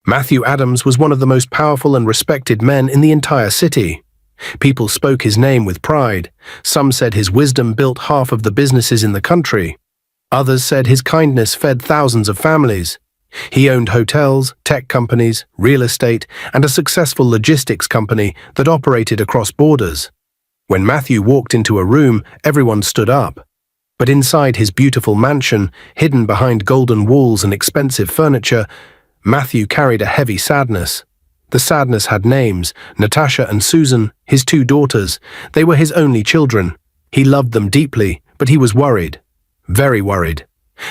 Matthew Adams was one of the most powerful and respected men in the entire city. People spoke his name with pride. Some said his wisdom built half of the businesses in the country. Others said his kindness fed thousands of families. He owned hotels, tech companies, real estate, and a successful logistics company that operated across borders. When Matthew walked into a room, everyone stood up. But inside his beautiful mansion, hidden behind golden walls and expensive furniture, Matthew carried a heavy sadness. The sadness had names: Natasha and Susan, his two daughters. They were his only children. He loved them deeply, but he was worried. Very worried.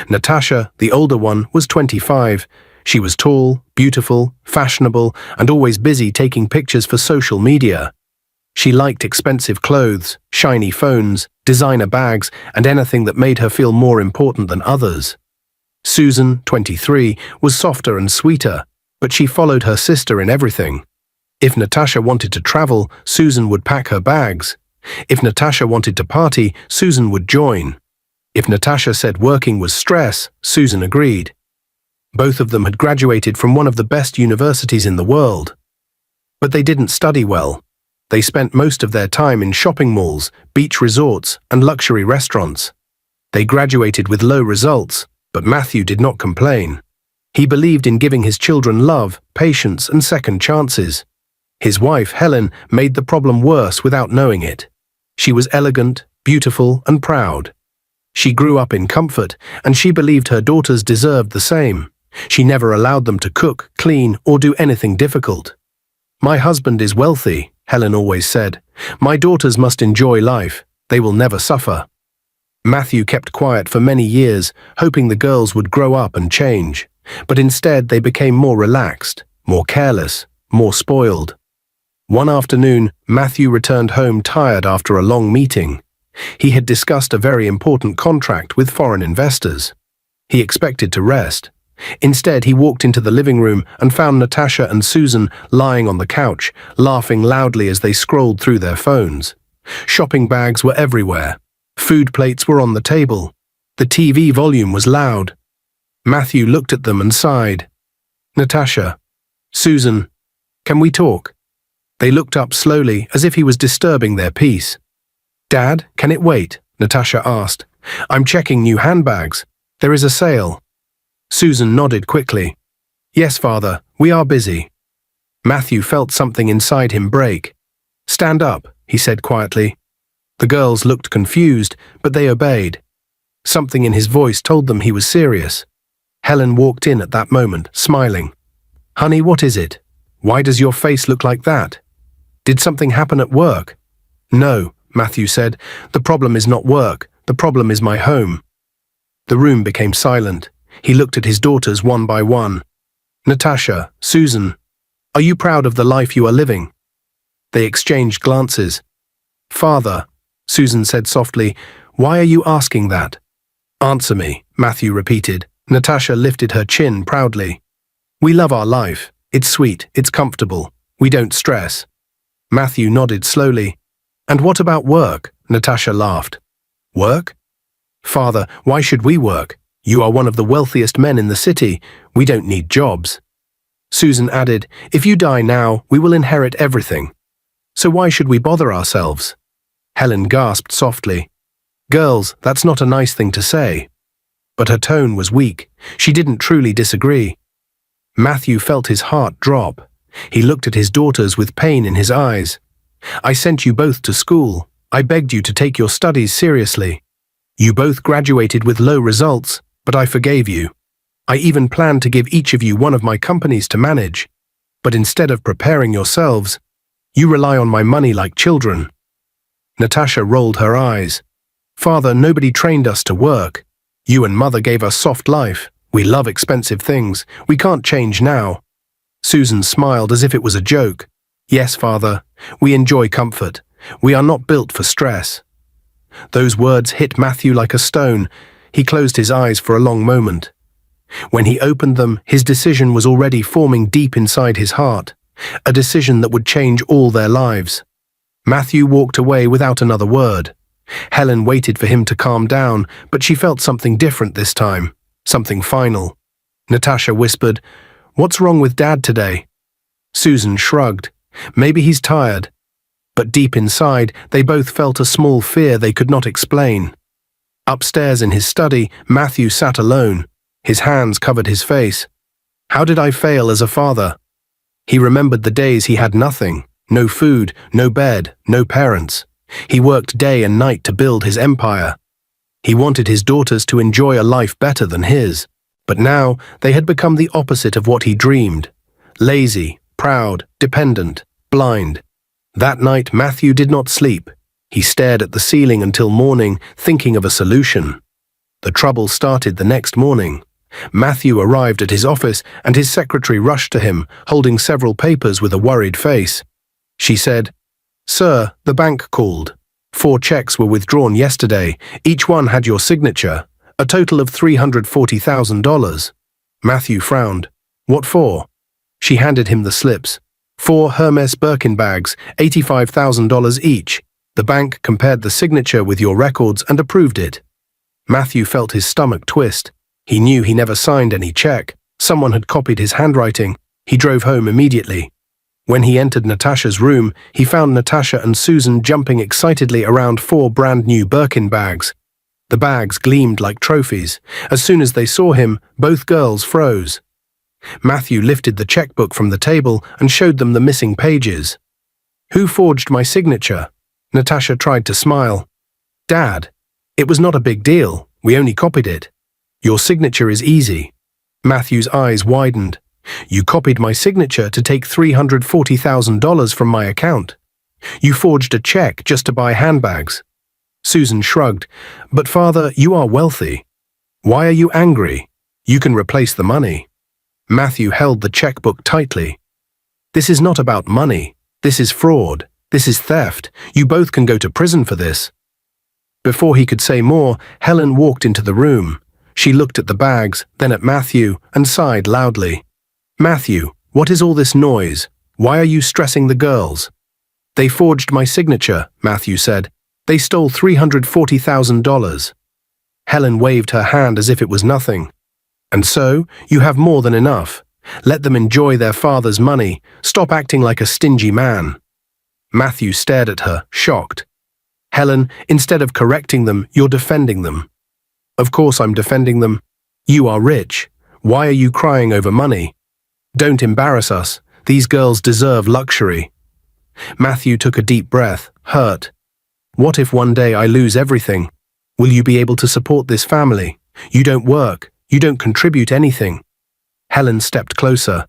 Natasha, the older one, was 25. She was tall, beautiful, fashionable, and always busy taking pictures for social media. She liked expensive clothes, shiny phones, designer bags, and anything that made her feel more important than others. Susan, 23, was softer and sweeter, but she followed her sister in everything. If Natasha wanted to travel, Susan would pack her bags. If Natasha wanted to party, Susan would join. If Natasha said working was stress, Susan agreed. Both of them had graduated from one of the best universities in the world. But they didn't study well. They spent most of their time in shopping malls, beach resorts, and luxury restaurants. They graduated with low results, but Matthew did not complain. He believed in giving his children love, patience, and second chances. His wife, Helen, made the problem worse without knowing it. She was elegant, beautiful, and proud. She grew up in comfort, and she believed her daughters deserved the same. She never allowed them to cook, clean, or do anything difficult. "My husband is wealthy," Helen always said. "My daughters must enjoy life. They will never suffer." Matthew kept quiet for many years, hoping the girls would grow up and change. But instead they became more relaxed, more careless, more spoiled. One afternoon, Matthew returned home tired after a long meeting. He had discussed a very important contract with foreign investors. He expected to rest. Instead, he walked into the living room and found Natasha and Susan lying on the couch, laughing loudly as they scrolled through their phones. Shopping bags were everywhere. Food plates were on the table. The TV volume was loud. Matthew looked at them and sighed. "Natasha, Susan, can we talk?" They looked up slowly, as if he was disturbing their peace. "Dad, can it wait?" Natasha asked. "I'm checking new handbags. There is a sale." Susan nodded quickly. "Yes, Father, we are busy." Matthew felt something inside him break. "Stand up," he said quietly. The girls looked confused, but they obeyed. Something in his voice told them he was serious. Helen walked in at that moment, smiling. "Honey, what is it? Why does your face look like that? Did something happen at work?" "No," Matthew said. "The problem is not work. The problem is my home." The room became silent. He looked at his daughters one by one. "Natasha, Susan, are you proud of the life you are living?" They exchanged glances. "Father," Susan said softly, "why are you asking that?" "Answer me," Matthew repeated. Natasha lifted her chin proudly. "We love our life. It's sweet, it's comfortable. We don't stress." Matthew nodded slowly. "And what about work?" Natasha laughed. "Work? Father, why should we work? You are one of the wealthiest men in the city. We don't need jobs." Susan added, "If you die now, we will inherit everything. So why should we bother ourselves?" Helen gasped softly. "Girls, that's not a nice thing to say." But her tone was weak. She didn't truly disagree. Matthew felt his heart drop. He looked at his daughters with pain in his eyes. "I sent you both to school. I begged you to take your studies seriously. You both graduated with low results, but I forgave you. I even planned to give each of you one of my companies to manage. But instead of preparing yourselves, you rely on my money like children." Natasha rolled her eyes. "Father, nobody trained us to work. You and Mother gave us soft life. We love expensive things. We can't change now." Susan smiled as if it was a joke. "Yes, Father, we enjoy comfort. We are not built for stress." Those words hit Matthew like a stone. He closed his eyes for a long moment. When he opened them, his decision was already forming deep inside his heart, a decision that would change all their lives. Matthew walked away without another word. Helen waited for him to calm down, but she felt something different this time, something final. Natasha whispered, What's wrong with Dad today? Susan shrugged. Maybe he's tired. But deep inside, they both felt a small fear they could not explain. Upstairs in his study, Matthew sat alone. His hands covered his face. How did I fail as a father? He remembered the days he had nothing, no food, no bed, no parents. He worked day and night to build his empire. He wanted his daughters to enjoy a life better than his. But now they had become the opposite of what he dreamed. Lazy, proud, dependent, blind. That night Matthew did not sleep. He stared at the ceiling until morning, thinking of a solution. The trouble started the next morning. Matthew arrived at his office and his secretary rushed to him, holding several papers with a worried face. She said, "Sir, the bank called. 4 checks were withdrawn yesterday. Each one had your signature. A total of $340,000. Matthew frowned. What for? She handed him the slips. 4 Hermes Birkin bags, $85,000 each. The bank compared the signature with your records and approved it. Matthew felt his stomach twist. He knew he never signed any check. Someone had copied his handwriting. He drove home immediately. When he entered Natasha's room, he found Natasha and Susan jumping excitedly around 4 brand new Birkin bags. The bags gleamed like trophies. As soon as they saw him, both girls froze. Matthew lifted the checkbook from the table and showed them the missing pages. Who forged my signature? Natasha tried to smile. Dad, it was not a big deal. We only copied it. Your signature is easy. Matthew's eyes widened. You copied my signature to take $340,000 from my account. You forged a check just to buy handbags. Susan shrugged. But father, you are wealthy. Why are you angry? You can replace the money. Matthew held the checkbook tightly. This is not about money. This is fraud. This is theft. You both can go to prison for this. Before he could say more, Helen walked into the room. She looked at the bags, then at Matthew, and sighed loudly. Matthew, what is all this noise? Why are you stressing the girls? They forged my signature, Matthew said. They stole $340,000. Helen waved her hand as if it was nothing. And so, you have more than enough. Let them enjoy their father's money. Stop acting like a stingy man. Matthew stared at her, shocked. Helen, instead of correcting them, you're defending them. Of course I'm defending them. You are rich. Why are you crying over money? Don't embarrass us. These girls deserve luxury. Matthew took a deep breath, hurt. What if one day I lose everything? Will you be able to support this family? You don't work. You don't contribute anything. Helen stepped closer.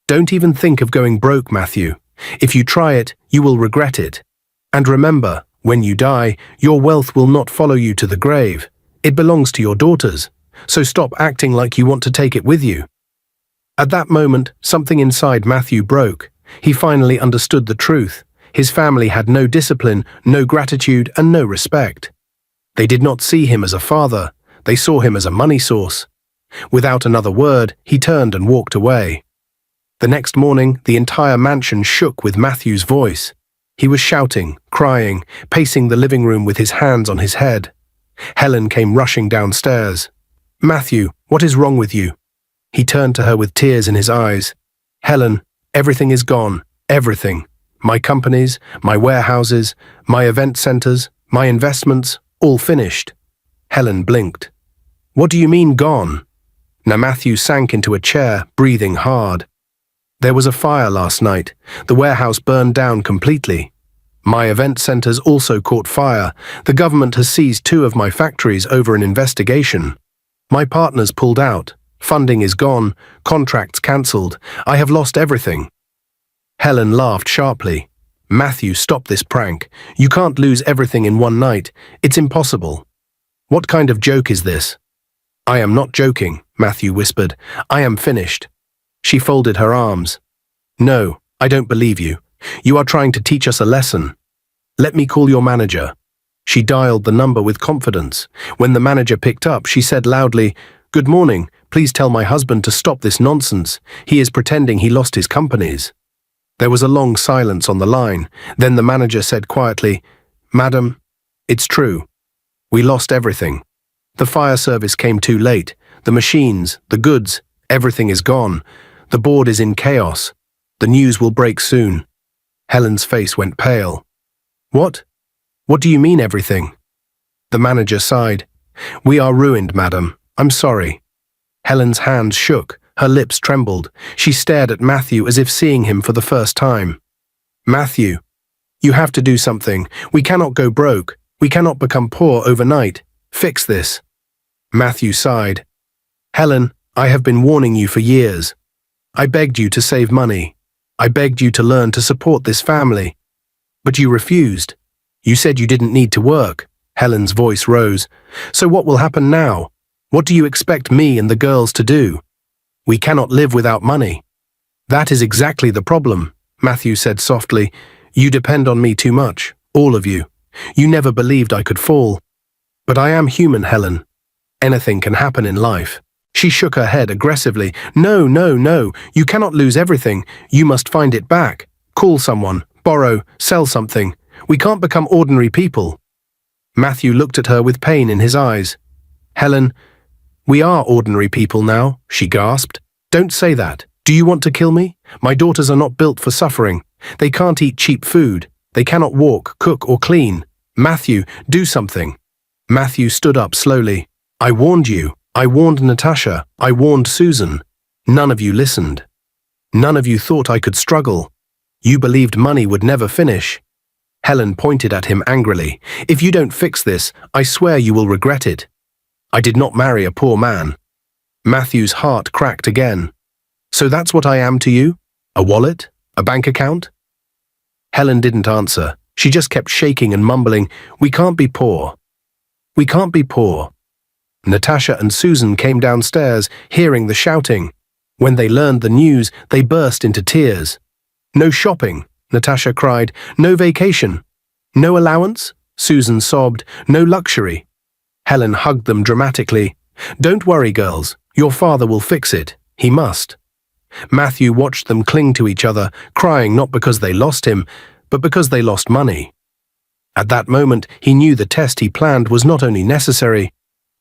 Don't even think of going broke, Matthew. If you try it, you will regret it. And remember, when you die, your wealth will not follow you to the grave. It belongs to your daughters. So stop acting like you want to take it with you. At that moment, something inside Matthew broke. He finally understood the truth. His family had no discipline, no gratitude, and no respect. They did not see him as a father. They saw him as a money source. Without another word, he turned and walked away. The next morning, the entire mansion shook with Matthew's voice. He was shouting, crying, pacing the living room with his hands on his head. Helen came rushing downstairs. Matthew, what is wrong with you? He turned to her with tears in his eyes. Helen, everything is gone. Everything. My companies, my warehouses, my event centers, my investments, all finished. Helen blinked. What do you mean gone? Now Matthew sank into a chair, breathing hard. There was a fire last night. The warehouse burned down completely. My event centers also caught fire. The government has seized 2 of my factories over an investigation. My partners pulled out. Funding is gone. Contracts cancelled. I have lost everything. Helen laughed sharply. Matthew, stop this prank. You can't lose everything in one night. It's impossible. What kind of joke is this? I am not joking, Matthew whispered. I am finished. She folded her arms. No, I don't believe you. You are trying to teach us a lesson. Let me call your manager. She dialed the number with confidence. When the manager picked up, she said loudly, Good morning. Please tell my husband to stop this nonsense. He is pretending he lost his companies. There was a long silence on the line. Then the manager said quietly, Madam, it's true. We lost everything. The fire service came too late. The machines, the goods, everything is gone. The board is in chaos. The news will break soon. Helen's face went pale. What? What do you mean everything? The manager sighed. We are ruined, madam. I'm sorry. Helen's hands shook. Her lips trembled. She stared at Matthew as if seeing him for the first time. Matthew, you have to do something. We cannot go broke. We cannot become poor overnight. Fix this. Matthew sighed. Helen, I have been warning you for years. I begged you to save money. I begged you to learn to support this family. But you refused. You said you didn't need to work. Helen's voice rose. So what will happen now? What do you expect me and the girls to do? We cannot live without money. That is exactly the problem, Matthew said softly. You depend on me too much, all of you. You never believed I could fall. But I am human, Helen. Anything can happen in life. She shook her head aggressively. No, no, no. You cannot lose everything. You must find it back. Call someone, borrow, sell something. We can't become ordinary people. Matthew looked at her with pain in his eyes. Helen, we are ordinary people now, she gasped. Don't say that. Do you want to kill me? My daughters are not built for suffering. They can't eat cheap food. They cannot walk, cook, or clean. Matthew, do something. Matthew stood up slowly. I warned you. I warned Natasha. I warned Susan. None of you listened. None of you thought I could struggle. You believed money would never finish. Helen pointed at him angrily. If you don't fix this, I swear you will regret it. I did not marry a poor man. Matthew's heart cracked again. So that's what I am to you? A wallet? A bank account? Helen didn't answer. She just kept shaking and mumbling, We can't be poor. We can't be poor. Natasha and Susan came downstairs, hearing the shouting. When they learned the news, they burst into tears. No shopping, Natasha cried. No vacation. No allowance? Susan sobbed. No luxury. Helen hugged them dramatically. Don't worry, girls. Your father will fix it. He must. Matthew watched them cling to each other, crying not because they lost him, but because they lost money. At that moment, he knew the test he planned was not only necessary,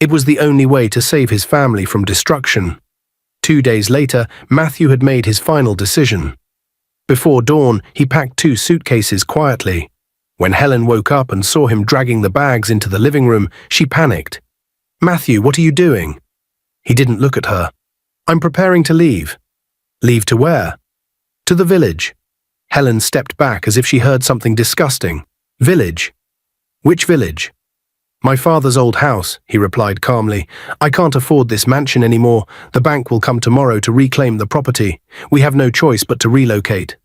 it was the only way to save his family from destruction. 2 days later, Matthew had made his final decision. Before dawn, he packed 2 suitcases quietly. When Helen woke up and saw him dragging the bags into the living room, she panicked. Matthew, what are you doing? He didn't look at her. I'm preparing to leave. Leave to where? To the village. Helen stepped back as if she heard something disgusting. Village? Which village? My father's old house, he replied calmly. I can't afford this mansion anymore. The bank will come tomorrow to reclaim the property. We have no choice but to relocate.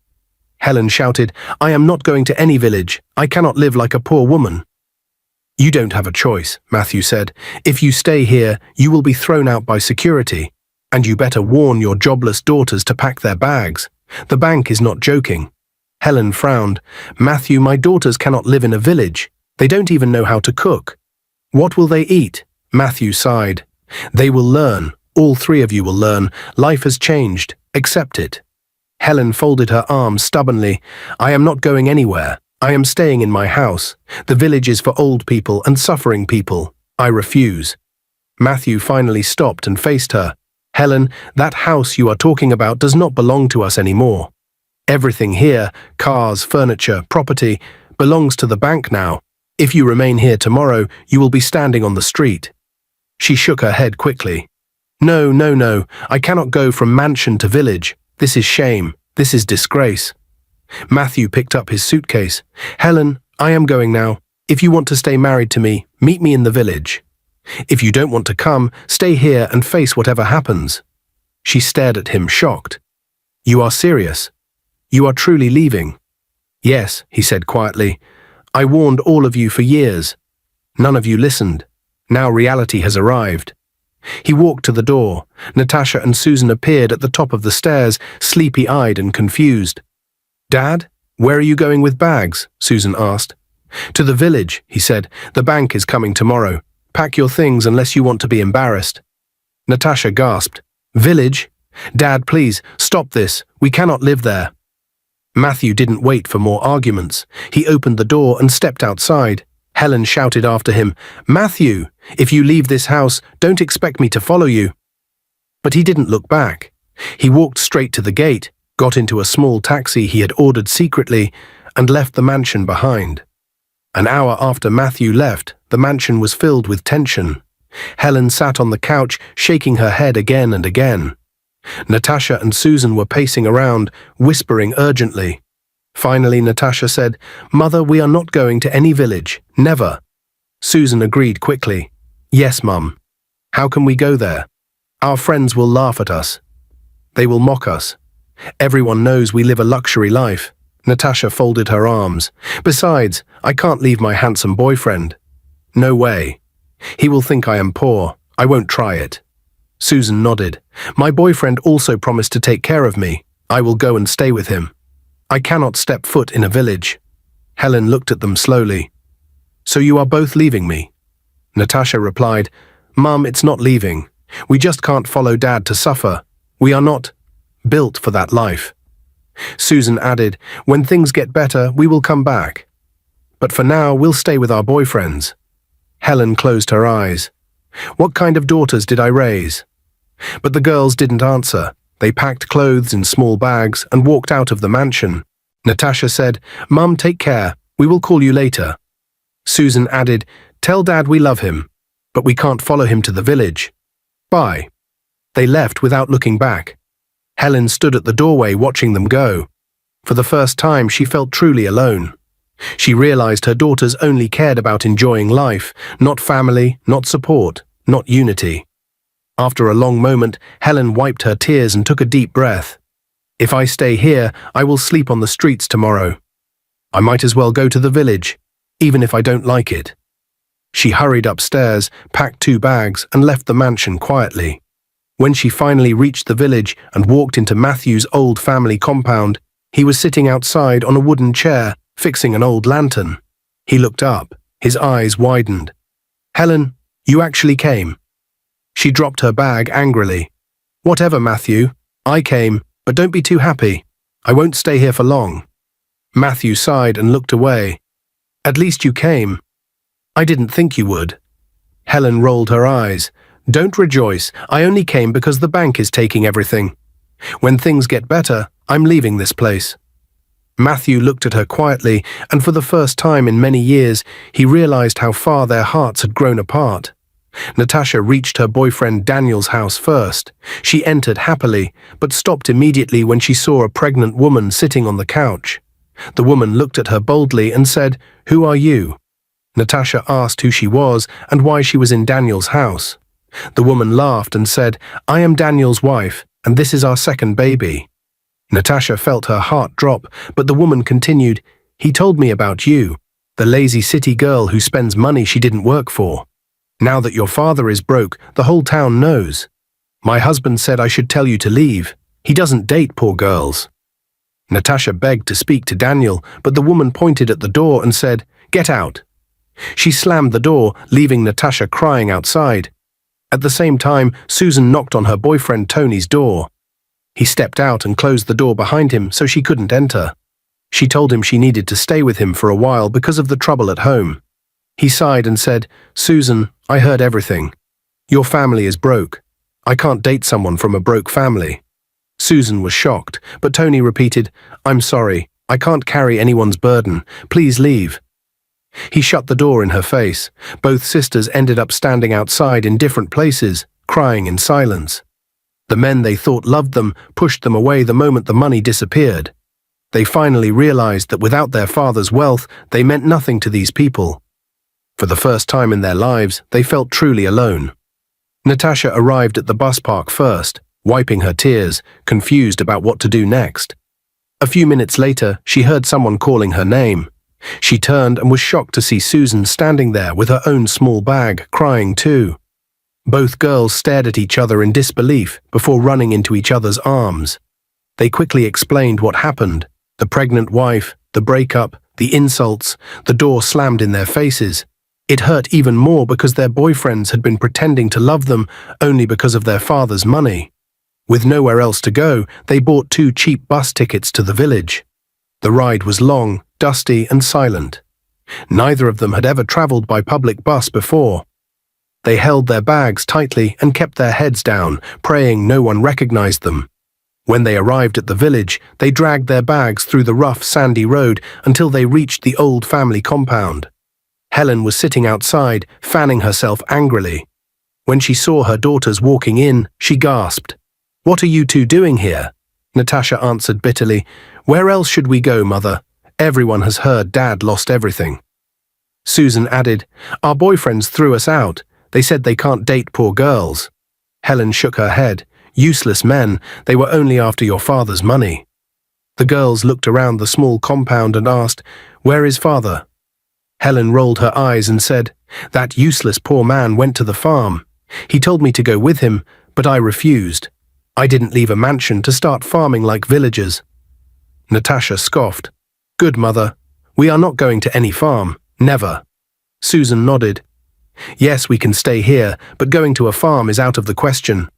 Helen shouted, I am not going to any village. I cannot live like a poor woman. You don't have a choice, Matthew said. If you stay here, you will be thrown out by security. And you better warn your jobless daughters to pack their bags. The bank is not joking. Helen frowned. Matthew, my daughters cannot live in a village. They don't even know how to cook. What will they eat? Matthew sighed. They will learn. All 3 of you will learn. Life has changed. Accept it. Helen folded her arms stubbornly. I am not going anywhere. I am staying in my house. The village is for old people and suffering people. I refuse. Matthew finally stopped and faced her. Helen, that house you are talking about does not belong to us anymore. Everything here, cars, furniture, property, belongs to the bank now. If you remain here tomorrow, you will be standing on the street. She shook her head quickly. No, no, no. I cannot go from mansion to village. This is shame. This is disgrace. Matthew picked up his suitcase. Helen, I am going now. If you want to stay married to me, meet me in the village. If you don't want to come, stay here and face whatever happens. She stared at him, shocked. You are serious? You are truly leaving? Yes, he said quietly. I warned all of you for years. None of you listened. Now reality has arrived. He walked to the door. Natasha and Susan appeared at the top of the stairs, sleepy-eyed and confused. Dad, where are you going with bags? Susan asked. To the village, he said. The bank is coming tomorrow. Pack your things unless you want to be embarrassed. Natasha gasped. Village? Dad, please, stop this. We cannot live there. Matthew didn't wait for more arguments. He opened the door and stepped outside. Helen shouted after him, Matthew, if you leave this house, don't expect me to follow you. But he didn't look back. He walked straight to the gate, got into a small taxi he had ordered secretly, and left the mansion behind. An hour after Matthew left, the mansion was filled with tension. Helen sat on the couch, shaking her head again and again. Natasha and Susan were pacing around, whispering urgently. Finally, Natasha said, "Mother, we are not going to any village. Never." Susan agreed quickly. "Yes, Mum. How can we go there? Our friends will laugh at us. They will mock us. Everyone knows we live a luxury life." Natasha folded her arms. "Besides, I can't leave my handsome boyfriend. No way. He will think I am poor. I won't try it." Susan nodded. "My boyfriend also promised to take care of me. I will go and stay with him. I cannot step foot in a village." Helen looked at them slowly. "So you are both leaving me?" Natasha replied, "Mum, it's not leaving. We just can't follow Dad to suffer. We are not built for that life." Susan added, "When things get better, we will come back. But for now, we'll stay with our boyfriends." Helen closed her eyes. "What kind of daughters did I raise?" But the girls didn't answer. They packed clothes in small bags and walked out of the mansion. Natasha said, "Mum, take care. We will call you later." Susan added, "Tell Dad we love him, but we can't follow him to the village. Bye." They left without looking back. Helen stood at the doorway watching them go. For the first time, she felt truly alone. She realized her daughters only cared about enjoying life, not family, not support, not unity. After a long moment, Helen wiped her tears and took a deep breath. "If I stay here, I will sleep on the streets tomorrow. I might as well go to the village, even if I don't like it." She hurried upstairs, packed 2 bags, and left the mansion quietly. When she finally reached the village and walked into Matthew's old family compound, he was sitting outside on a wooden chair, fixing an old lantern. He looked up, his eyes widened. "Helen, you actually came." She dropped her bag angrily. "Whatever, Matthew. I came, but don't be too happy. I won't stay here for long." Matthew sighed and looked away. "At least you came." "I didn't think you would." Helen rolled her eyes. "Don't rejoice. I only came because the bank is taking everything. When things get better, I'm leaving this place." Matthew looked at her quietly, and for the first time in many years, he realized how far their hearts had grown apart. Natasha reached her boyfriend Daniel's house first. She entered happily, but stopped immediately when she saw a pregnant woman sitting on the couch. The woman looked at her boldly and said, "Who are you?" Natasha asked who she was and why she was in Daniel's house. The woman laughed and said, "I am Daniel's wife, and this is our second baby." Natasha felt her heart drop, but the woman continued, "He told me about you, the lazy city girl who spends money she didn't work for. Now that your father is broke, the whole town knows. My husband said I should tell you to leave. He doesn't date poor girls." Natasha begged to speak to Daniel, but the woman pointed at the door and said, "Get out." She slammed the door, leaving Natasha crying outside. At the same time, Susan knocked on her boyfriend Tony's door. He stepped out and closed the door behind him so she couldn't enter. She told him she needed to stay with him for a while because of the trouble at home. He sighed and said, "Susan, I heard everything. Your family is broke. I can't date someone from a broke family." Susan was shocked, but Tony repeated, "I'm sorry. I can't carry anyone's burden. Please leave." He shut the door in her face. Both sisters ended up standing outside in different places, crying in silence. The men they thought loved them pushed them away the moment the money disappeared. They finally realized that without their father's wealth, they meant nothing to these people. For the first time in their lives, they felt truly alone. Natasha arrived at the bus park first, wiping her tears, confused about what to do next. A few minutes later, she heard someone calling her name. She turned and was shocked to see Susan standing there with her own small bag, crying too. Both girls stared at each other in disbelief before running into each other's arms. They quickly explained what happened: the pregnant wife, the breakup, the insults, the door slammed in their faces. It hurt even more because their boyfriends had been pretending to love them only because of their father's money. With nowhere else to go, they bought 2 cheap bus tickets to the village. The ride was long, dusty, and silent. Neither of them had ever traveled by public bus before. They held their bags tightly and kept their heads down, praying no one recognized them. When they arrived at the village, they dragged their bags through the rough, sandy road until they reached the old family compound. Helen was sitting outside, fanning herself angrily. When she saw her daughters walking in, she gasped. "What are you two doing here?" Natasha answered bitterly. "Where else should we go, Mother? Everyone has heard Dad lost everything." Susan added, "Our boyfriends threw us out. They said they can't date poor girls." Helen shook her head. "Useless men, they were only after your father's money." The girls looked around the small compound and asked, "Where is father?" Helen rolled her eyes and said, "That useless poor man went to the farm. He told me to go with him, but I refused. I didn't leave a mansion to start farming like villagers." Natasha scoffed. "Good, Mother. We are not going to any farm. Never." Susan nodded. "Yes, we can stay here, but going to a farm is out of the question.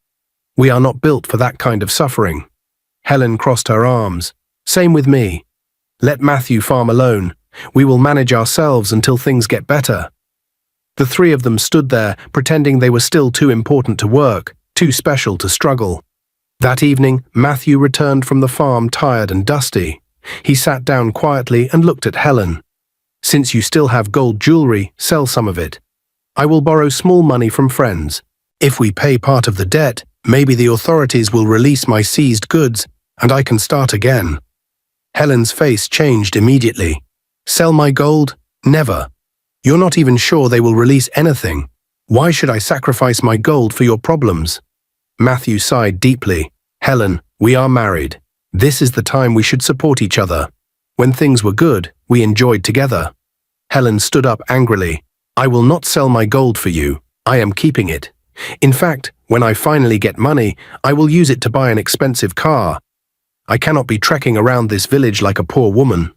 We are not built for that kind of suffering." Helen crossed her arms. "Same with me. Let Matthew farm alone. We will manage ourselves until things get better." The three of them stood there, pretending they were still too important to work, too special to struggle. That evening, Matthew returned from the farm tired and dusty. He sat down quietly and looked at Helen. "Since you still have gold jewelry, sell some of it. I will borrow small money from friends. If we pay part of the debt, maybe the authorities will release my seized goods, and I can start again." Helen's face changed immediately. "Sell my gold? Never. You're not even sure they will release anything. Why should I sacrifice my gold for your problems?" Matthew sighed deeply. "Helen, we are married. This is the time we should support each other. When things were good, we enjoyed together." Helen stood up angrily. "I will not sell my gold for you. I am keeping it. In fact, when I finally get money, I will use it to buy an expensive car. I cannot be trekking around this village like a poor woman."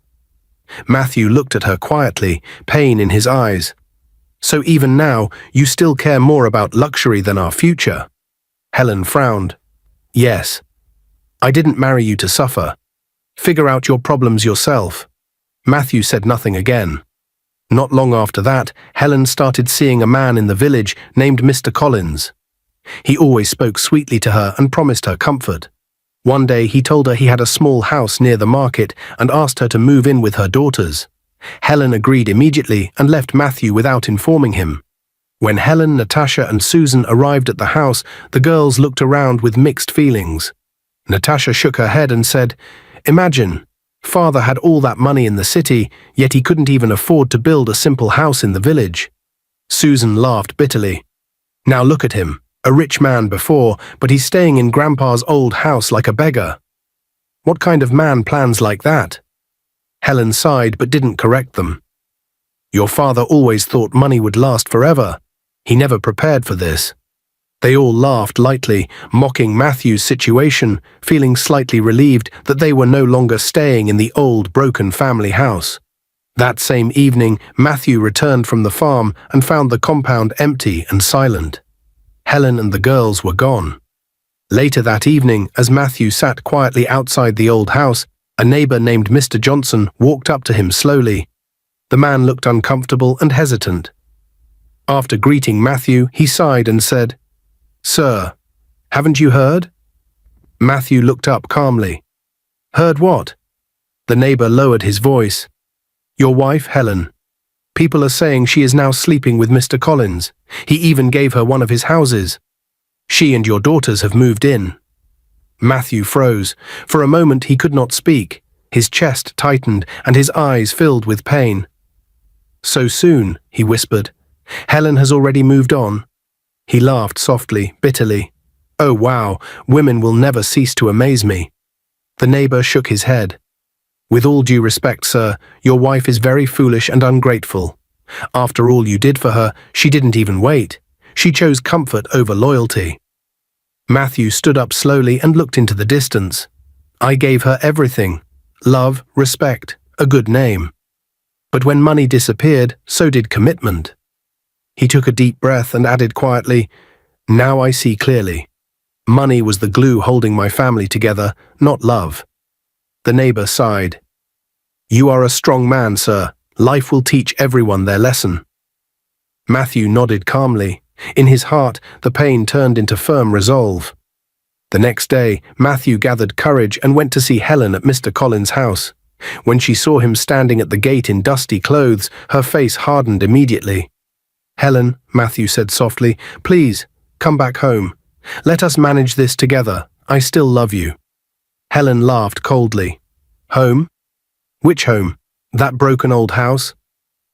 Matthew looked at her quietly, pain in his eyes. "So even now, you still care more about luxury than our future?" Helen frowned. "Yes. I didn't marry you to suffer. Figure out your problems yourself." Matthew said nothing again. Not long after that, Helen started seeing a man in the village named Mr. Collins. He always spoke sweetly to her and promised her comfort. One day he told her he had a small house near the market and asked her to move in with her daughters. Helen agreed immediately and left Matthew without informing him. When Helen, Natasha, and Susan arrived at the house, the girls looked around with mixed feelings. Natasha shook her head and said, "Imagine, father had all that money in the city, yet he couldn't even afford to build a simple house in the village." Susan laughed bitterly. "Now look at him, a rich man before, but he's staying in Grandpa's old house like a beggar. What kind of man plans like that?" Helen sighed but didn't correct them. "Your father always thought money would last forever. He never prepared for this." They all laughed lightly, mocking Matthew's situation, feeling slightly relieved that they were no longer staying in the old, broken family house. That same evening, Matthew returned from the farm and found the compound empty and silent. Helen and the girls were gone. Later that evening, as Matthew sat quietly outside the old house, a neighbor named Mr. Johnson walked up to him slowly. The man looked uncomfortable and hesitant. After greeting Matthew, he sighed and said, "Sir, haven't you heard?" Matthew looked up calmly. "Heard what?" The neighbor lowered his voice. "Your wife, Helen. People are saying she is now sleeping with Mr. Collins. He even gave her one of his houses. She and your daughters have moved in." Matthew froze. For a moment he could not speak. His chest tightened and his eyes filled with pain. "So soon," he whispered. "Helen has already moved on." He laughed softly, bitterly. "Oh wow, women will never cease to amaze me." The neighbor shook his head. "With all due respect, sir, your wife is very foolish and ungrateful. After all you did for her, she didn't even wait. She chose comfort over loyalty." Matthew stood up slowly and looked into the distance. "I gave her everything. Love, respect, a good name. But when money disappeared, so did commitment." He took a deep breath and added quietly, "Now I see clearly. Money was the glue holding my family together, not love." The neighbor sighed. "You are a strong man, sir. Life will teach everyone their lesson." Matthew nodded calmly. In his heart, the pain turned into firm resolve. The next day, Matthew gathered courage and went to see Helen at Mr. Collins' house. When she saw him standing at the gate in dusty clothes, her face hardened immediately. "Helen," Matthew said softly, "please, come back home. Let us manage this together. I still love you." Helen laughed coldly. "Home? Which home? That broken old house?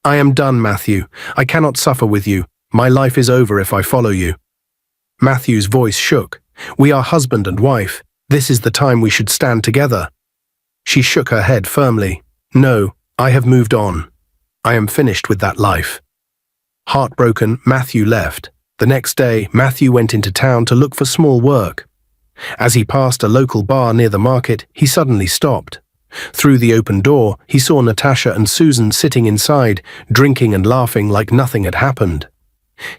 I am done, Matthew. I cannot suffer with you. My life is over if I follow you." Matthew's voice shook. "We are husband and wife. This is the time we should stand together." She shook her head firmly. "No, I have moved on. I am finished with that life." Heartbroken, Matthew left. The next day, Matthew went into town to look for small work. As he passed a local bar near the market, he suddenly stopped. Through the open door, he saw Natasha and Susan sitting inside, drinking and laughing like nothing had happened.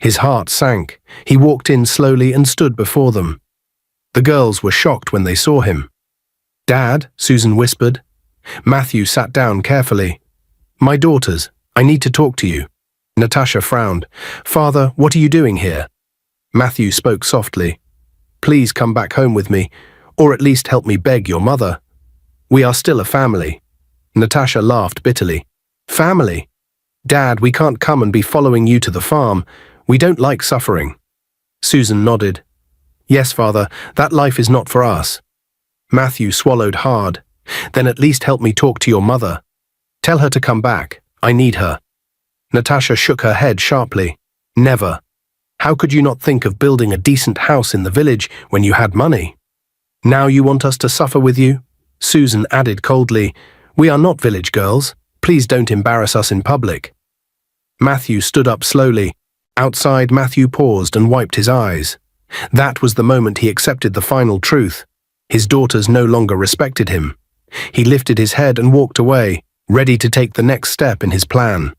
His heart sank. He walked in slowly and stood before them. The girls were shocked when they saw him. "Dad," Susan whispered. Matthew sat down carefully. "My daughters, I need to talk to you." Natasha frowned. "Father, what are you doing here?" Matthew spoke softly. "Please come back home with me, or at least help me beg your mother. We are still a family." Natasha laughed bitterly. "Family? Dad, we can't come and be following you to the farm. We don't like suffering." Susan nodded. "Yes, Father, that life is not for us." Matthew swallowed hard. "Then at least help me talk to your mother. Tell her to come back. I need her." Natasha shook her head sharply. "Never. How could you not think of building a decent house in the village when you had money? Now you want us to suffer with you?" Susan added coldly, "We are not village girls. Please don't embarrass us in public." Matthew stood up slowly. Outside, Matthew paused and wiped his eyes. That was the moment he accepted the final truth. His daughters no longer respected him. He lifted his head and walked away, ready to take the next step in his plan.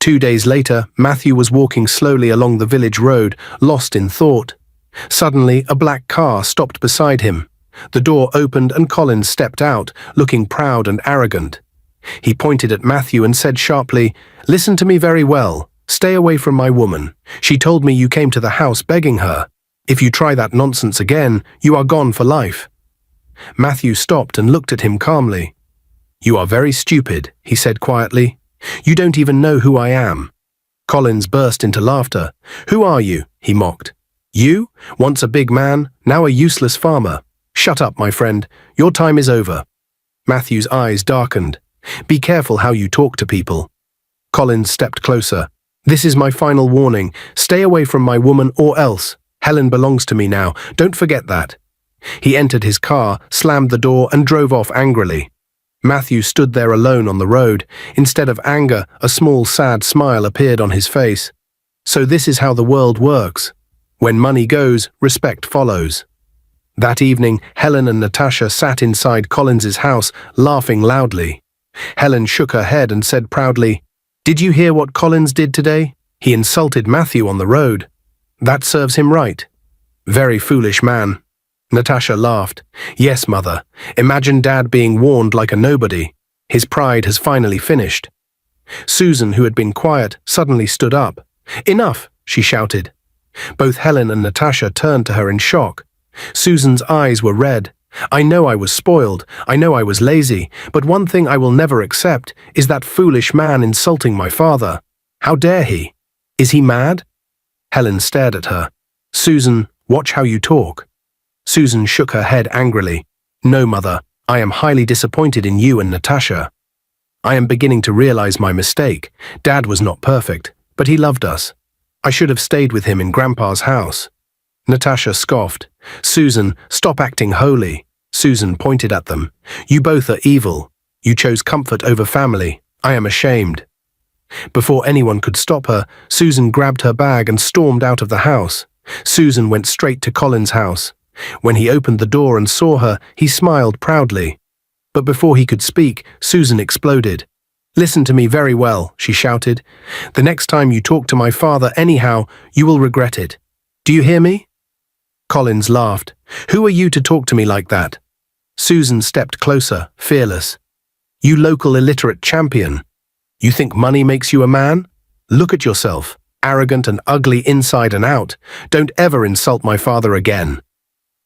2 days later, Matthew was walking slowly along the village road, lost in thought. Suddenly, a black car stopped beside him. The door opened and Collins stepped out, looking proud and arrogant. He pointed at Matthew and said sharply, "Listen to me very well. Stay away from my woman. She told me you came to the house begging her. If you try that nonsense again, you are gone for life." Matthew stopped and looked at him calmly. "You are very stupid," he said quietly. "You don't even know who I am." Collins burst into laughter. "Who are you?" he mocked. "You? Once a big man, now a useless farmer. Shut up, my friend. Your time is over." Matthew's eyes darkened. "Be careful how you talk to people." Collins stepped closer. "This is my final warning. Stay away from my woman or else. Helen belongs to me now. Don't forget that." He entered his car, slammed the door, and drove off angrily. Matthew stood there alone on the road. Instead of anger, a small sad smile appeared on his face. So this is how the world works. When money goes, respect follows. That evening, Helen and Natasha sat inside Collins's house, laughing loudly. Helen shook her head and said proudly, "Did you hear what Collins did today? He insulted Matthew on the road. That serves him right. Very foolish man." Natasha laughed. "Yes, Mother. Imagine Dad being warned like a nobody. His pride has finally finished." Susan, who had been quiet, suddenly stood up. "Enough!" she shouted. Both Helen and Natasha turned to her in shock. Susan's eyes were red. "I know I was spoiled. I know I was lazy. But one thing I will never accept is that foolish man insulting my father. How dare he? Is he mad?" Helen stared at her. "Susan, watch how you talk." Susan shook her head angrily. "No, Mother, I am highly disappointed in you and Natasha. I am beginning to realize my mistake. Dad was not perfect, but he loved us. I should have stayed with him in Grandpa's house." Natasha scoffed. "Susan, stop acting holy." Susan pointed at them. "You both are evil. You chose comfort over family. I am ashamed." Before anyone could stop her, Susan grabbed her bag and stormed out of the house. Susan went straight to Colin's house. When he opened the door and saw her, he smiled proudly. But before he could speak, Susan exploded. "Listen to me very well," she shouted. "The next time you talk to my father anyhow, you will regret it. Do you hear me?" Collins laughed. "Who are you to talk to me like that?" Susan stepped closer, fearless. "You local illiterate champion. You think money makes you a man? Look at yourself, arrogant and ugly inside and out. Don't ever insult my father again."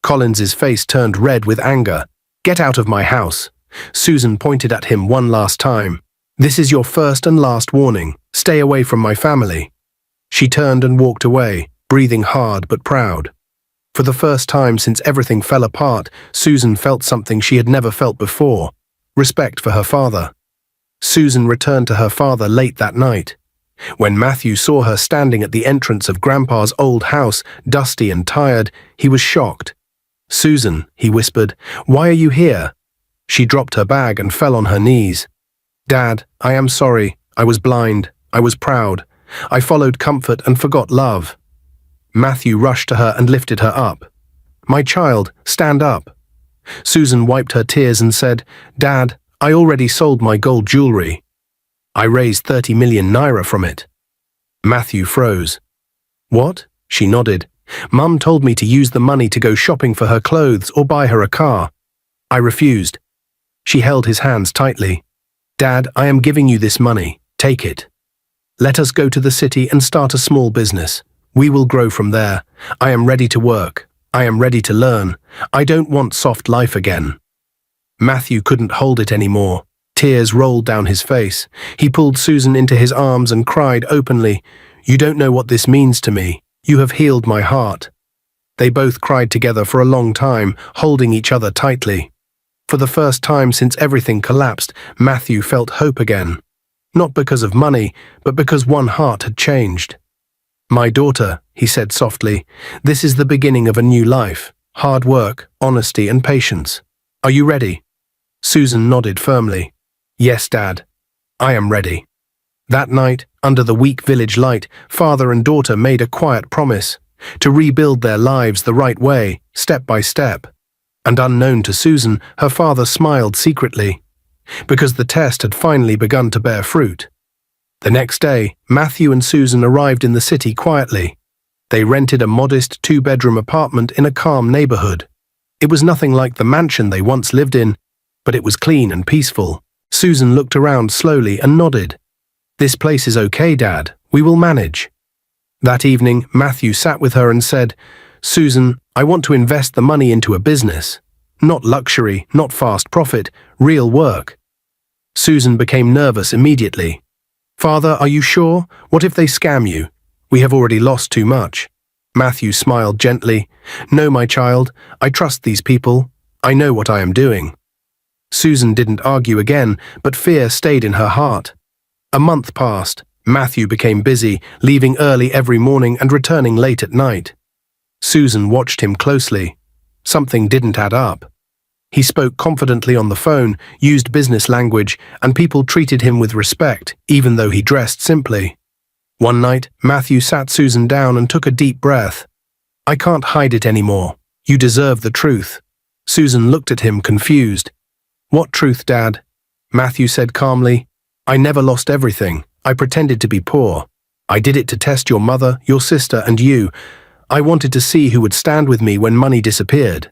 Collins's face turned red with anger. "Get out of my house." Susan pointed at him one last time. "This is your first and last warning. Stay away from my family." She turned and walked away, breathing hard but proud. For the first time since everything fell apart, Susan felt something she had never felt before: respect for her father. Susan returned to her father late that night. When Matthew saw her standing at the entrance of Grandpa's old house, dusty and tired, he was shocked. "Susan," he whispered, "why are you here?" She dropped her bag and fell on her knees. "Dad, I am sorry. I was blind. I was proud. I followed comfort and forgot love." Matthew rushed to her and lifted her up. "My child, stand up." Susan wiped her tears and said, "Dad, I already sold my gold jewelry. I raised 30 million naira from it." Matthew froze. "What?" She nodded. "Mum told me to use the money to go shopping for her clothes or buy her a car. I refused." She held his hands tightly. "Dad, I am giving you this money. Take it. Let us go to the city and start a small business. We will grow from there. I am ready to work. I am ready to learn. I don't want soft life again." Matthew couldn't hold it anymore. Tears rolled down his face. He pulled Susan into his arms and cried openly, "You don't know what this means to me. You have healed my heart." They both cried together for a long time, holding each other tightly. For the first time since everything collapsed, Matthew felt hope again. Not because of money, but because one heart had changed. "My daughter," he said softly, "this is the beginning of a new life. Hard work, honesty, and patience. Are you ready?" Susan nodded firmly. "Yes, Dad. I am ready." That night, under the weak village light, father and daughter made a quiet promise to rebuild their lives the right way, step by step. And unknown to Susan, her father smiled secretly, because the test had finally begun to bear fruit. The next day, Matthew and Susan arrived in the city quietly. They rented a modest two-bedroom apartment in a calm neighborhood. It was nothing like the mansion they once lived in, but it was clean and peaceful. Susan looked around slowly and nodded. "This place is okay, Dad. We will manage." That evening, Matthew sat with her and said, "Susan, I want to invest the money into a business. Not luxury, not fast profit, real work." Susan became nervous immediately. "Father, are you sure? What if they scam you? We have already lost too much." Matthew smiled gently. "No, my child, I trust these people. I know what I am doing." Susan didn't argue again, but fear stayed in her heart. A month passed. Matthew became busy, leaving early every morning and returning late at night. Susan watched him closely. Something didn't add up. He spoke confidently on the phone, used business language, and people treated him with respect, even though he dressed simply. One night, Matthew sat Susan down and took a deep breath. "I can't hide it anymore. You deserve the truth." Susan looked at him, confused. "What truth, Dad?" Matthew said calmly, "I never lost everything. I pretended to be poor. I did it to test your mother, your sister, and you. I wanted to see who would stand with me when money disappeared."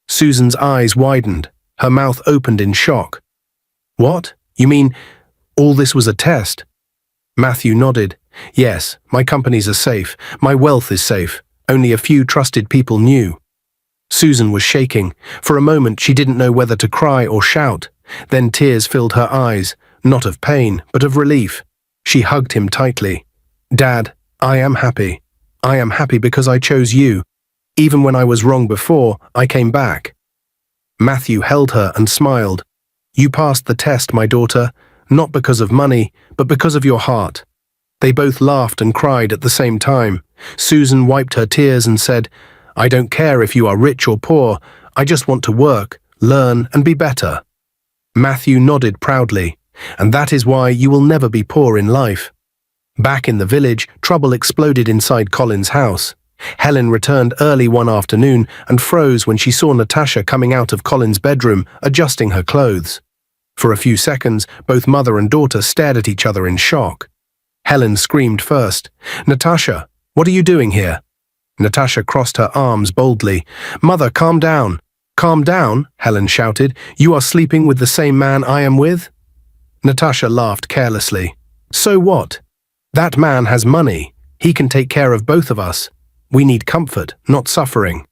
Susan's eyes widened. Her mouth opened in shock. "What? You mean all this was a test?" Matthew nodded. "Yes, my companies are safe. My wealth is safe. Only a few trusted people knew." Susan was shaking. For a moment she didn't know whether to cry or shout. Then tears filled her eyes, not of pain, but of relief. She hugged him tightly. "Dad, I am happy. I am happy because I chose you. Even when I was wrong before, I came back." Matthew held her and smiled. "You passed the test, my daughter, not because of money, but because of your heart." They both laughed and cried at the same time. Susan wiped her tears and said, "I don't care if you are rich or poor. I just want to work, learn, and be better." Matthew nodded proudly. "And that is why you will never be poor in life." Back in the village, trouble exploded inside Colin's house. Helen returned early one afternoon and froze when she saw Natasha coming out of Colin's bedroom, adjusting her clothes. For a few seconds, both mother and daughter stared at each other in shock. Helen screamed first. "Natasha, what are you doing here?" Natasha crossed her arms boldly. "Mother, calm down." "Calm down," Helen shouted. "You are sleeping with the same man I am with?" Natasha laughed carelessly. "So what? That man has money. He can take care of both of us. We need comfort, not suffering."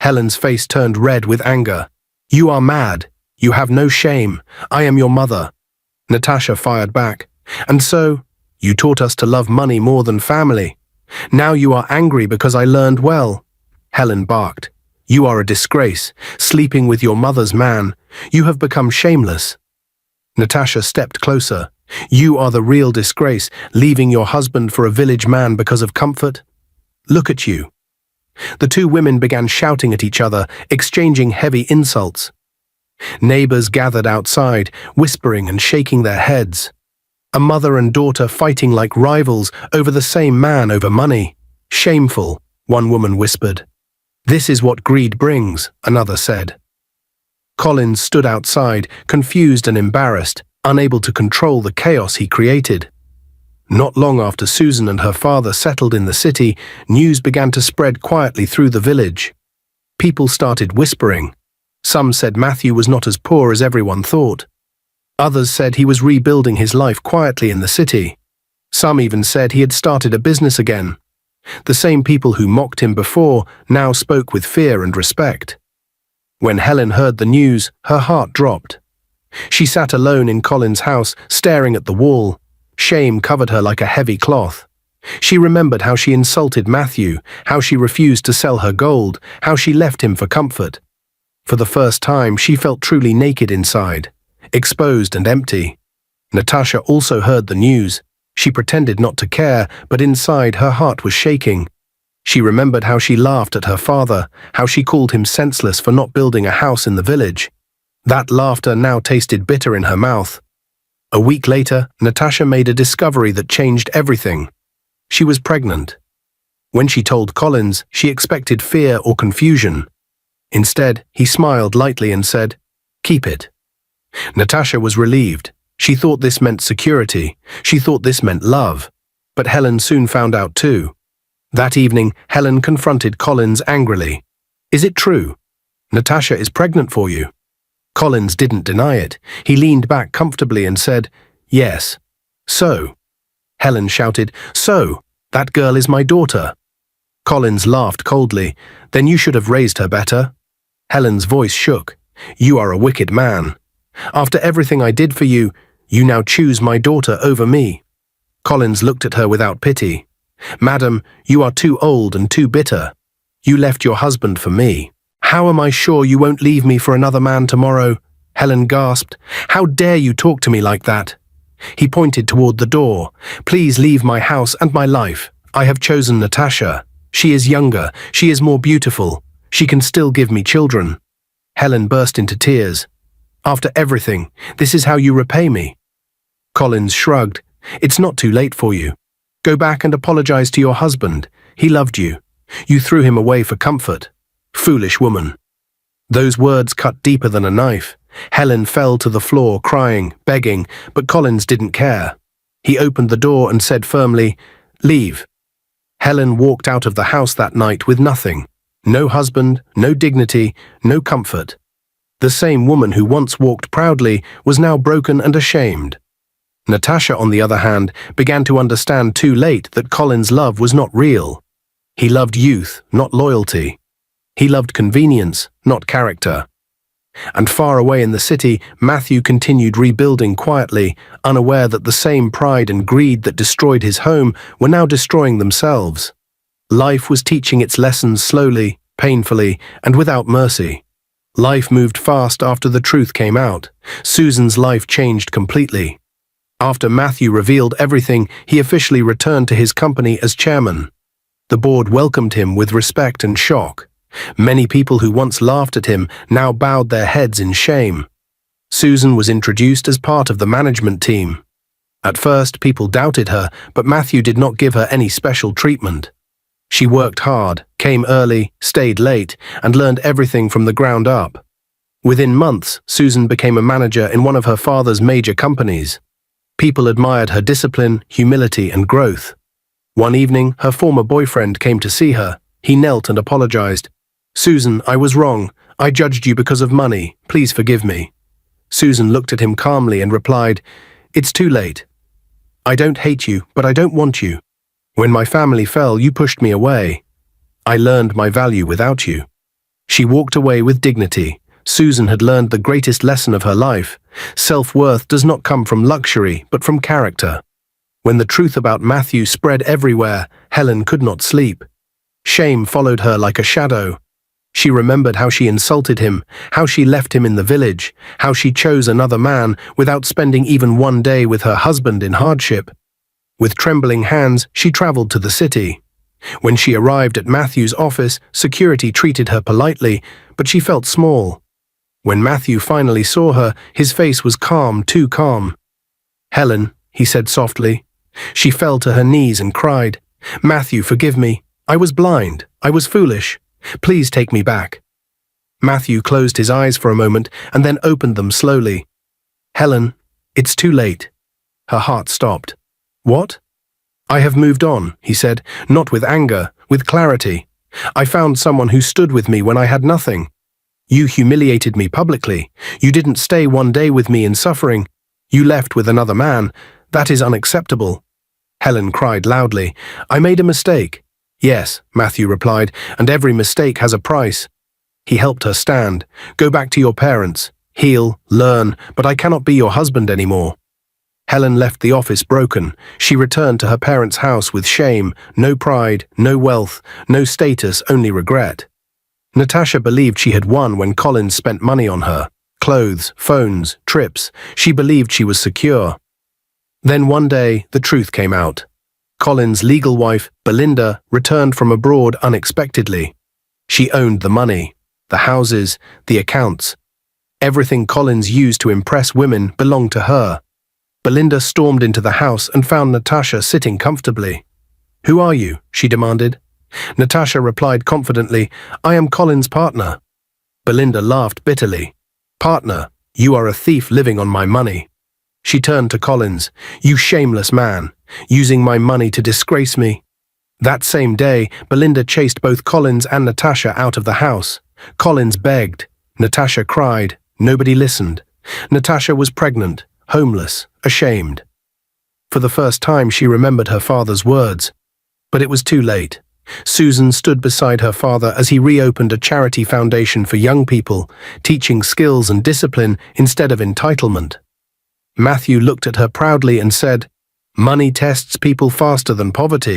Helen's face turned red with anger. You are mad. You have no shame. I am your mother. Natasha fired back. And so, you taught us to love money more than family. Now you are angry because I learned well. Helen barked. You are a disgrace, sleeping with your mother's man. You have become shameless. Natasha stepped closer. You are the real disgrace, leaving your husband for a village man because of comfort. Look at you. The two women began shouting at each other, exchanging heavy insults. Neighbors gathered outside, whispering and shaking their heads. A mother and daughter fighting like rivals over the same man over money. Shameful, one woman whispered. This is what greed brings, another said. Collins stood outside, confused and embarrassed, unable to control the chaos he created. Not long after Susan and her father settled in the city, news began to spread quietly through the village. People started whispering. Some said Matthew was not as poor as everyone thought. Others said he was rebuilding his life quietly in the city. Some even said he had started a business again. The same people who mocked him before now spoke with fear and respect. When Helen heard the news, her heart dropped. She sat alone in Colin's house, staring at the wall. Shame covered her like a heavy cloth. She remembered how she insulted Matthew, how she refused to sell her gold, how she left him for comfort. For the first time, she felt truly naked inside, exposed and empty. Natasha also heard the news. She pretended not to care, but inside her heart was shaking. She remembered how she laughed at her father, how she called him senseless for not building a house in the village. That laughter now tasted bitter in her mouth. A week later, Natasha made a discovery that changed everything. She was pregnant. When she told Collins, she expected fear or confusion. Instead, he smiled lightly and said, "Keep it." Natasha was relieved. She thought this meant security. She thought this meant love. But Helen soon found out too. That evening, Helen confronted Collins angrily. "Is it true? Natasha is pregnant for you." Collins didn't deny it. He leaned back comfortably and said, "Yes." "So?" Helen shouted, "So, that girl is my daughter." Collins laughed coldly. "Then you should have raised her better." Helen's voice shook. "You are a wicked man. After everything I did for you, you now choose my daughter over me." Collins looked at her without pity. "Madam, you are too old and too bitter. You left your husband for me. How am I sure you won't leave me for another man tomorrow?" Helen gasped. "How dare you talk to me like that?" He pointed toward the door. "Please leave my house and my life. I have chosen Natasha. She is younger. She is more beautiful. She can still give me children." Helen burst into tears. "After everything, this is how you repay me?" Collins shrugged. "It's not too late for you. Go back and apologize to your husband. He loved you. You threw him away for comfort. Foolish woman." Those words cut deeper than a knife. Helen fell to the floor, crying, begging, but Collins didn't care. He opened the door and said firmly, "Leave." Helen walked out of the house that night with nothing. No husband, no dignity, no comfort. The same woman who once walked proudly was now broken and ashamed. Natasha, on the other hand, began to understand too late that Collins' love was not real. He loved youth, not loyalty. He loved convenience, not character. And far away in the city, Matthew continued rebuilding quietly, unaware that the same pride and greed that destroyed his home were now destroying themselves. Life was teaching its lessons slowly, painfully, and without mercy. Life moved fast after the truth came out. Susan's life changed completely. After Matthew revealed everything, he officially returned to his company as chairman. The board welcomed him with respect and shock. Many people who once laughed at him now bowed their heads in shame. Susan was introduced as part of the management team. At first, people doubted her, but Matthew did not give her any special treatment. She worked hard, came early, stayed late, and learned everything from the ground up. Within months, Susan became a manager in one of her father's major companies. People admired her discipline, humility, and growth. One evening, her former boyfriend came to see her. He knelt and apologized. "Susan, I was wrong. I judged you because of money. Please forgive me." Susan looked at him calmly and replied, "It's too late. I don't hate you, but I don't want you. When my family fell, you pushed me away. I learned my value without you." She walked away with dignity. Susan had learned the greatest lesson of her life. Self-worth does not come from luxury, but from character. When the truth about Matthew spread everywhere, Helen could not sleep. Shame followed her like a shadow. She remembered how she insulted him, how she left him in the village, how she chose another man without spending even one day with her husband in hardship. With trembling hands, she traveled to the city. When she arrived at Matthew's office, security treated her politely, but she felt small. When Matthew finally saw her, his face was calm, too calm. "Helen," he said softly. She fell to her knees and cried, "Matthew, forgive me. I was blind. I was foolish. Please take me back." Matthew closed his eyes for a moment and then opened them slowly. "Helen, it's too late." Her heart stopped. "What?" "I have moved on," he said, not with anger, with clarity. "I found someone who stood with me when I had nothing. You humiliated me publicly. You didn't stay one day with me in suffering. You left with another man. That is unacceptable." Helen cried loudly, "I made a mistake." "Yes," Matthew replied, "and every mistake has a price." He helped her stand. "Go back to your parents. Heal, learn, but I cannot be your husband anymore." Helen left the office broken. She returned to her parents' house with shame, no pride, no wealth, no status, only regret. Natasha believed she had won when Collins spent money on her. Clothes, phones, trips. She believed she was secure. Then one day, the truth came out. Collins' legal wife, Belinda, returned from abroad unexpectedly. She owned the money, the houses, the accounts. Everything Collins used to impress women belonged to her. Belinda stormed into the house and found Natasha sitting comfortably. "Who are you?" she demanded. Natasha replied confidently, "I am Collins' partner." Belinda laughed bitterly. "Partner, you are a thief living on my money." She turned to Collins. "You shameless man, using my money to disgrace me." That same day, Belinda chased both Collins and Natasha out of the house. Collins begged. Natasha cried. Nobody listened. Natasha was pregnant, homeless, ashamed. For the first time, she remembered her father's words. But it was too late. Susan stood beside her father as he reopened a charity foundation for young people, teaching skills and discipline instead of entitlement. Matthew looked at her proudly and said, "Money tests people faster than poverty."